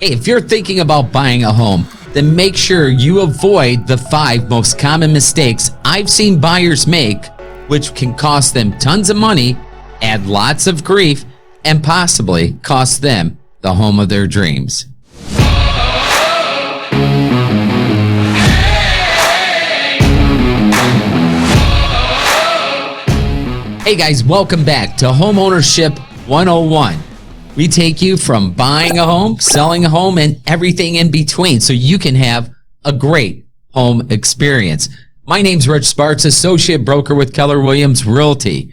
Hey, if you're thinking about buying a home, then make sure you avoid the 5 most common mistakes I've seen buyers make, which can cost them tons of money, add lots of grief, and possibly cost them the home of their dreams. Hey guys, welcome back to Homeownership 101. We take you from buying a home, selling a home, and everything in between so you can have a great home experience. My name's Rich Sparks, Associate Broker with Keller Williams Realty.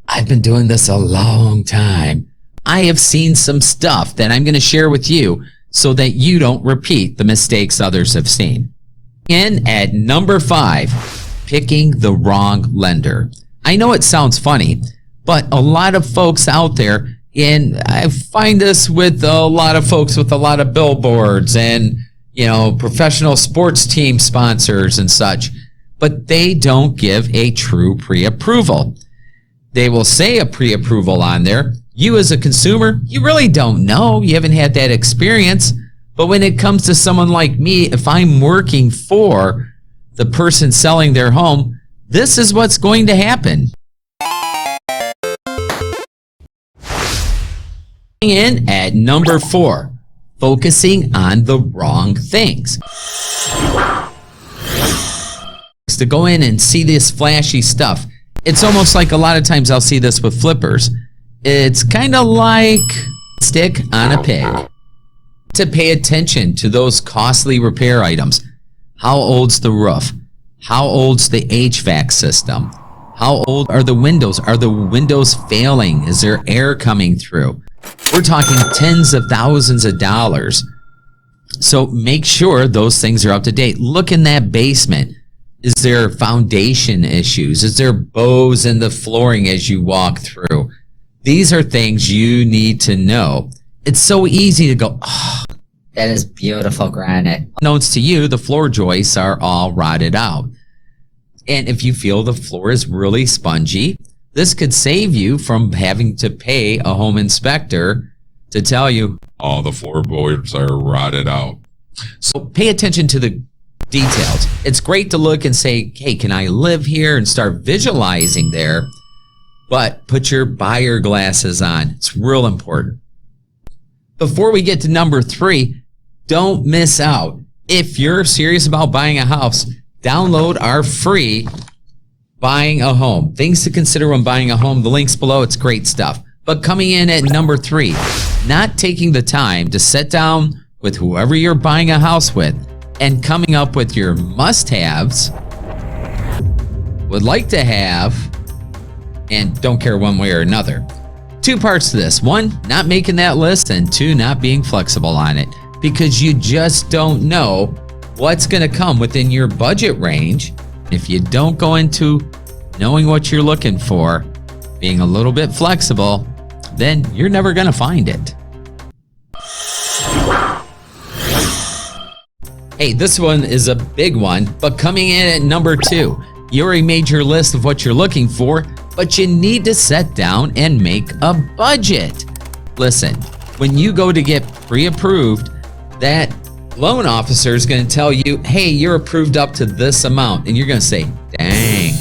I've been doing this a long time. I have seen some stuff that I'm going to share with you so that you don't repeat the mistakes others have seen. In at number 5, picking the wrong lender. I know it sounds funny, but a lot of folks out there, and I find this with a lot of folks with a lot of billboards and, professional sports team sponsors and such, but they don't give a true pre-approval. They will say a pre-approval on there. You as a consumer, you really don't know. You haven't had that experience. But when it comes to someone like me, if I'm working for the person selling their home, this is what's going to happen. In at number 4, focusing on the wrong things. To go in and see this flashy stuff, it's almost like a lot of times I'll see this with flippers. It's kind of like stick on a pig. To pay attention to those costly repair items. How old's the roof? How old's the HVAC system? How old are the windows? Are the windows failing? Is there air coming through? We're talking tens of thousands of dollars. So make sure those things are up to date. Look in that basement. Is there foundation issues? Is there bows in the flooring as you walk through? These are things you need to know. It's so easy to go, oh, that is beautiful granite. Unknowns to you, the floor joists are all rotted out. And if you feel the floor is really spongy, this could save you from having to pay a home inspector to tell you, all the floorboards are rotted out. So pay attention to the details. It's great to look and say, hey, can I live here, and start visualizing there, but put your buyer glasses on. It's real important. Before we get to number 3, don't miss out. If you're serious about buying a house, download our free Buying a Home. Things to consider when buying a home. The link's below. It's great stuff. But coming in at number 3, not taking the time to sit down with whoever you're buying a house with and coming up with your must-haves, would like to have, and don't care one way or another. 2 parts to this. 1, not making that list, and 2, not being flexible on it, because you just don't know what's going to come within your budget range. If you don't go into knowing what you're looking for, being a little bit flexible, then you're never going to find it. Hey, this one is a big one, but coming in at number 2, you already made your list of what you're looking for, but you need to sit down and make a budget. Listen, when you go to get pre-approved, that loan officer is going to tell you, hey, you're approved up to this amount. And you're going to say, dang,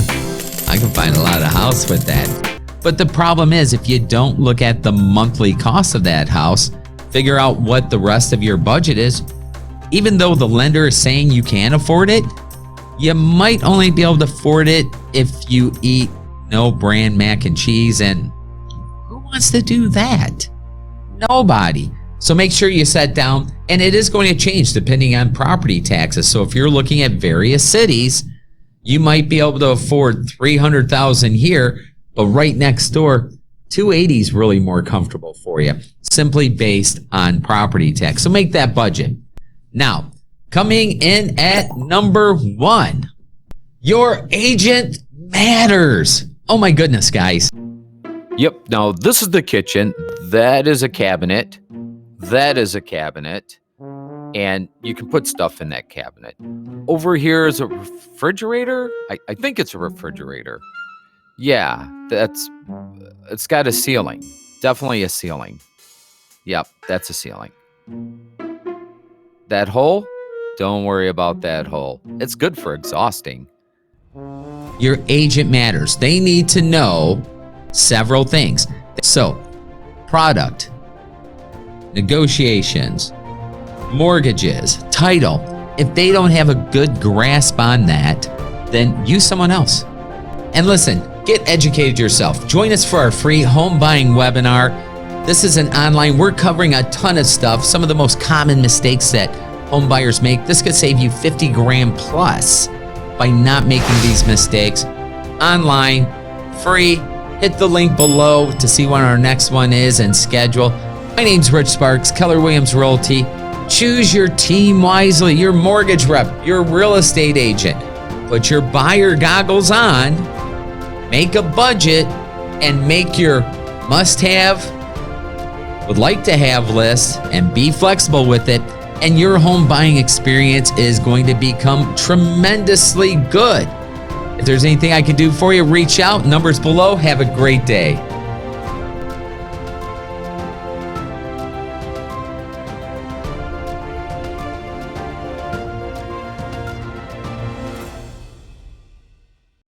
I can find a lot of house with that. But the problem is, if you don't look at the monthly cost of that house, figure out what the rest of your budget is, even though the lender is saying you can afford it, you might only be able to afford it if you eat no brand mac and cheese. And who wants to do that? Nobody. So make sure you sit down, and it is going to change depending on property taxes. So if you're looking at various cities, you might be able to afford $300,000 here, but right next door, $280 is really more comfortable for you, simply based on property tax. So make that budget. Now, coming in at number 1, your agent matters. Oh my goodness, guys. Yep, now this is the kitchen. That is a cabinet. That is a cabinet. And you can put stuff in that cabinet. Over here is a refrigerator. I think it's a refrigerator. Yeah, it's got a ceiling. Definitely a ceiling. Yep, that's a ceiling. That hole? Don't worry about that hole. It's good for exhausting. Your agent matters. They need to know several things. So, product, negotiations, mortgages, title. If they don't have a good grasp on that, then use someone else. And listen, get educated yourself. Join us for our free home buying webinar. This is an online, we're covering a ton of stuff, some of the most common mistakes that home buyers make. This could save you 50 grand plus by not making these mistakes. Online, free. Hit the link below to see when our next one is and schedule. My name's Rich Sparks, Keller Williams Realty. Choose your team wisely, your mortgage rep, your real estate agent. Put your buyer goggles on, make a budget, and make your must-have, would like to have list, and be flexible with it. And your home buying experience is going to become tremendously good. If there's anything I can do for you, reach out. Numbers below. Have a great day.